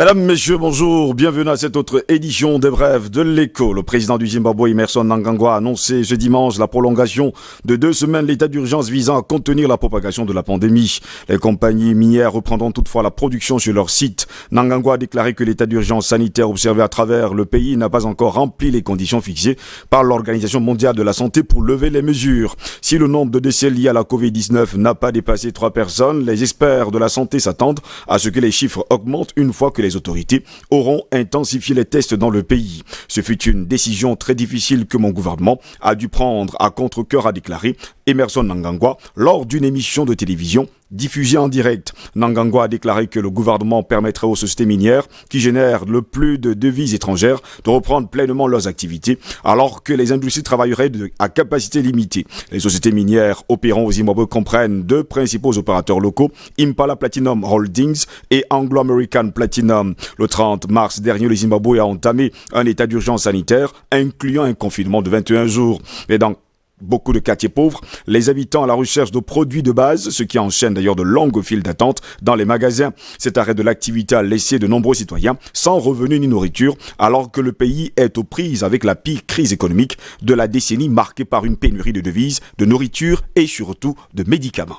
Mesdames, Messieurs, bonjour, bienvenue à cette autre édition des Brèves de l'Écho. Le président du Zimbabwe, Emmerson Mnangagwa, a annoncé ce dimanche la prolongation de 2 semaines de l'état d'urgence visant à contenir la propagation de la pandémie. Les compagnies minières reprendront toutefois la production sur leur site. Mnangagwa a déclaré que l'état d'urgence sanitaire observé à travers le pays n'a pas encore rempli les conditions fixées par l'Organisation mondiale de la santé pour lever les mesures. Si le nombre de décès liés à la Covid-19 n'a pas dépassé 3 personnes, les experts de la santé s'attendent à ce que les chiffres augmentent une fois que les autorités auront intensifié les tests dans le pays. Ce fut une décision très difficile que mon gouvernement a dû prendre à contre-cœur, a déclaré Emmerson Mnangagwa lors d'une émission de télévision diffusée en direct. Mnangagwa a déclaré que le gouvernement permettrait aux sociétés minières qui génèrent le plus de devises étrangères de reprendre pleinement leurs activités alors que les industries travailleraient à capacité limitée. Les sociétés minières opérant au Zimbabwe comprennent 2 principaux opérateurs locaux, Impala Platinum Holdings et Anglo American Platinum. Le 30 mars dernier, le Zimbabwe a entamé un état d'urgence sanitaire incluant un confinement de 21 jours. Et dans beaucoup de quartiers pauvres, les habitants à la recherche de produits de base, ce qui enchaîne d'ailleurs de longues files d'attente dans les magasins. Cet arrêt de l'activité a laissé de nombreux citoyens sans revenus ni nourriture, alors que le pays est aux prises avec la pire crise économique de la décennie marquée par une pénurie de devises, de nourriture et surtout de médicaments.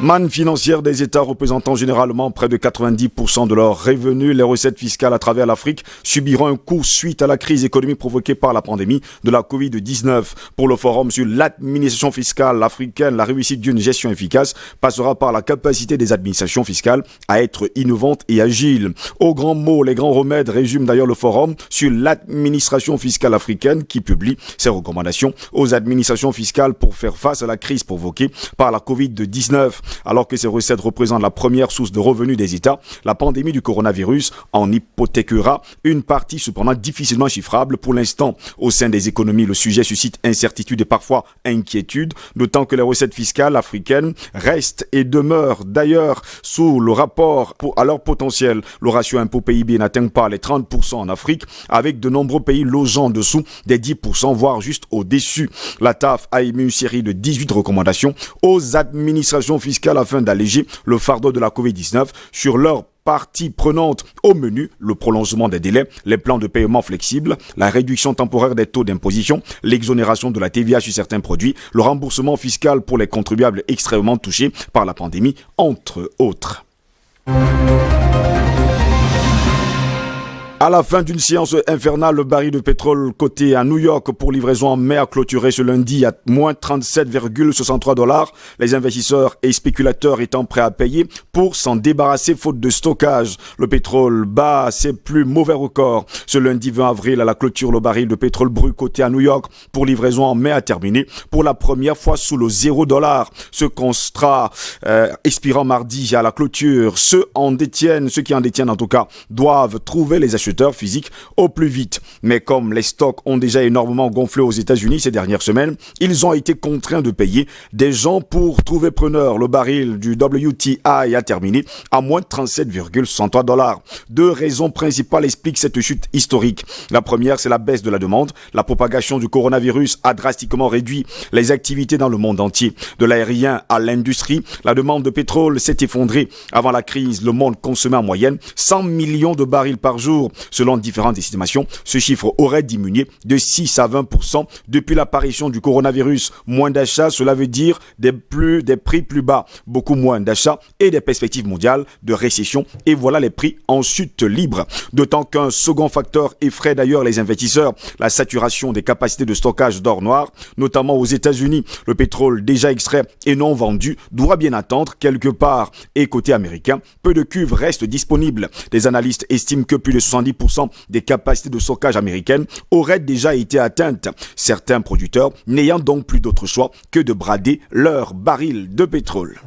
Manne financière des États représentant généralement près de 90% de leurs revenus, les recettes fiscales à travers l'Afrique subiront un coup suite à la crise économique provoquée par la pandémie de la Covid-19. Pour le forum sur l'administration fiscale africaine, la réussite d'une gestion efficace passera par la capacité des administrations fiscales à être innovantes et agiles. Aux grands mots, les grands remèdes résument d'ailleurs le forum sur l'administration fiscale africaine qui publie ses recommandations aux administrations fiscales pour faire face à la crise provoquée par la Covid-19. Alors que ces recettes représentent la première source de revenus des États, la pandémie du coronavirus en hypothéquera une partie cependant difficilement chiffrable pour l'instant. Au sein des économies, le sujet suscite incertitude et parfois inquiétude, d'autant que les recettes fiscales africaines restent et demeurent d'ailleurs sous le rapport à leur potentiel. Le ratio impôt-PIB n'atteint pas les 30% en Afrique, avec de nombreux pays logeant en dessous des 10%, voire juste au-dessus. La TAF a émis une série de 18 recommandations aux administrations fiscales afin d'alléger le fardeau de la Covid-19 sur leurs parties prenantes. Au menu, le prolongement des délais, les plans de paiement flexibles, la réduction temporaire des taux d'imposition, l'exonération de la TVA sur certains produits, le remboursement fiscal pour les contribuables extrêmement touchés par la pandémie, entre autres. À la fin d'une séance infernale, le baril de pétrole coté à New York pour livraison en mai a clôturé ce lundi à moins 37,63 $. Les investisseurs et spéculateurs étant prêts à payer pour s'en débarrasser faute de stockage. Le pétrole bat ses plus mauvais records. Ce lundi 20 avril, à la clôture, le baril de pétrole brut coté à New York pour livraison en mai a terminé pour la première fois sous le $0. Ce constat expirant mardi à la clôture, ceux qui en détiennent en tout cas, doivent trouver les acheteurs physiques au plus vite. Mais comme les stocks ont déjà énormément gonflé aux États-Unis ces dernières semaines, ils ont été contraints de payer des gens pour trouver preneur. Le baril du WTI a terminé à moins 37,63 $. 2 raisons principales expliquent cette chute historique. La première, c'est la baisse de la demande. La propagation du coronavirus a drastiquement réduit les activités dans le monde entier. De l'aérien à l'industrie, la demande de pétrole s'est effondrée. Avant la crise, le monde consommait en moyenne 100 millions de barils par jour. Selon différentes estimations, ce chiffre aurait diminué de 6 à 20% depuis l'apparition du coronavirus. Moins d'achats, cela veut dire des prix plus bas, beaucoup moins d'achats et des perspectives mondiales de récession. Et voilà les prix en chute libre. D'autant qu'un second facteur effraie d'ailleurs les investisseurs, la saturation des capacités de stockage d'or noir, notamment aux États-Unis. Le pétrole déjà extrait et non vendu doit bien attendre quelque part. Et côté américain, peu de cuves restent disponibles. Les analystes estiment que plus de 70% des capacités de stockage américaines auraient déjà été atteintes. Certains producteurs n'ayant donc plus d'autre choix que de brader leurs barils de pétrole.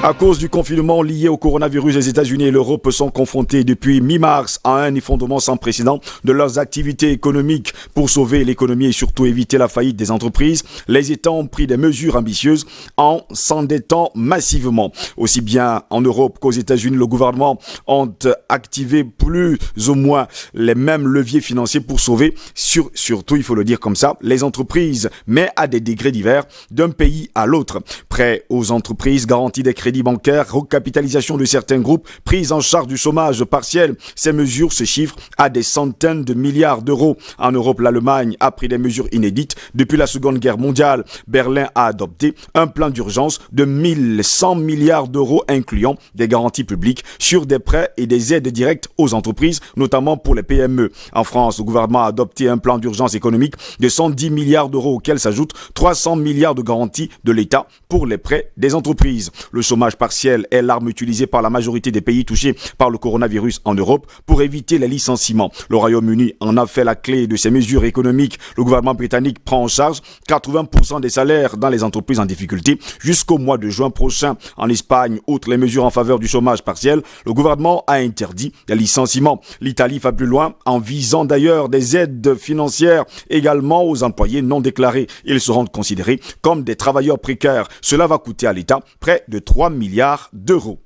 À cause du confinement lié au coronavirus, les États-Unis et l'Europe sont confrontés depuis mi-mars à un effondrement sans précédent de leurs activités économiques. Pour sauver l'économie et surtout éviter la faillite des entreprises, les États ont pris des mesures ambitieuses en s'endettant massivement. Aussi bien en Europe qu'aux États-Unis, le gouvernement ont activé plus ou moins les mêmes leviers financiers pour sauver, surtout, il faut le dire comme ça, les entreprises, mais à des degrés divers d'un pays à l'autre. Prêts aux entreprises, garantie des crédits bancaires, recapitalisation de certains groupes, prise en charge du chômage partiel. Ces mesures se chiffrent à des centaines de milliards d'euros. En Europe, l'Allemagne a pris des mesures inédites. Depuis la Seconde Guerre mondiale, Berlin a adopté un plan d'urgence de 1100 milliards d'euros incluant des garanties publiques sur des prêts et des aides directes aux entreprises, notamment pour les PME. En France, le gouvernement a adopté un plan d'urgence économique de 110 milliards d'euros auxquels s'ajoutent 300 milliards de garanties de l'État pour les prêts des entreprises. Le chômage partiel est l'arme utilisée par la majorité des pays touchés par le coronavirus en Europe pour éviter les licenciements. Le Royaume-Uni en a fait la clé de ces mesures économiques. Le gouvernement britannique prend en charge 80% des salaires dans les entreprises en difficulté jusqu'au mois de juin prochain. En Espagne, outre les mesures en faveur du chômage partiel, le gouvernement a interdit les licenciements. L'Italie va plus loin en visant d'ailleurs des aides financières également aux employés non déclarés. Ils seront considérés comme des travailleurs précaires. Cela va coûter à l'État près de 3 milliards d'euros.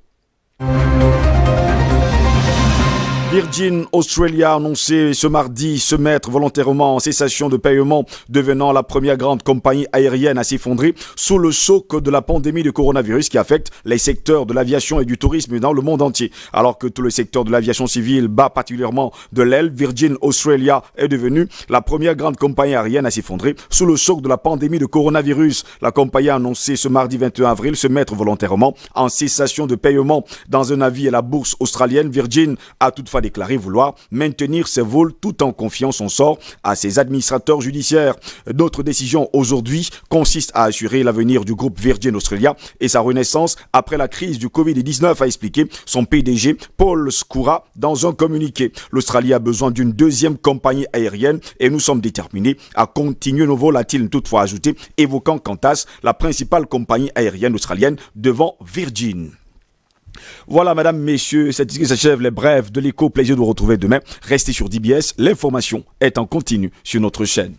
Virgin Australia a annoncé ce mardi se mettre volontairement en cessation de paiement, devenant la première grande compagnie aérienne à s'effondrer sous le choc de la pandémie de coronavirus qui affecte les secteurs de l'aviation et du tourisme dans le monde entier. Alors que tout le secteur de l'aviation civile bat particulièrement de l'aile, Virgin Australia est devenue la première grande compagnie aérienne à s'effondrer sous le choc de la pandémie de coronavirus. La compagnie a annoncé ce mardi 21 avril se mettre volontairement en cessation de paiement. Dans un avis à la bourse australienne, Virgin a toutefois déclaré vouloir maintenir ses vols tout en confiant son sort à ses administrateurs judiciaires. D'autres décisions aujourd'hui consistent à assurer l'avenir du groupe Virgin Australia et sa renaissance après la crise du Covid-19, a expliqué son PDG Paul Skura dans un communiqué. L'Australie a besoin d'une deuxième compagnie aérienne et nous sommes déterminés à continuer nos vols, a-t-il toutefois ajouté, évoquant Qantas, la principale compagnie aérienne australienne devant Virgin. Voilà, mesdames, messieurs, c'est ici que s'achèvent les brèves de l'écho. Plaisir de vous retrouver demain. Restez sur DBS. L'information est en continu sur notre chaîne.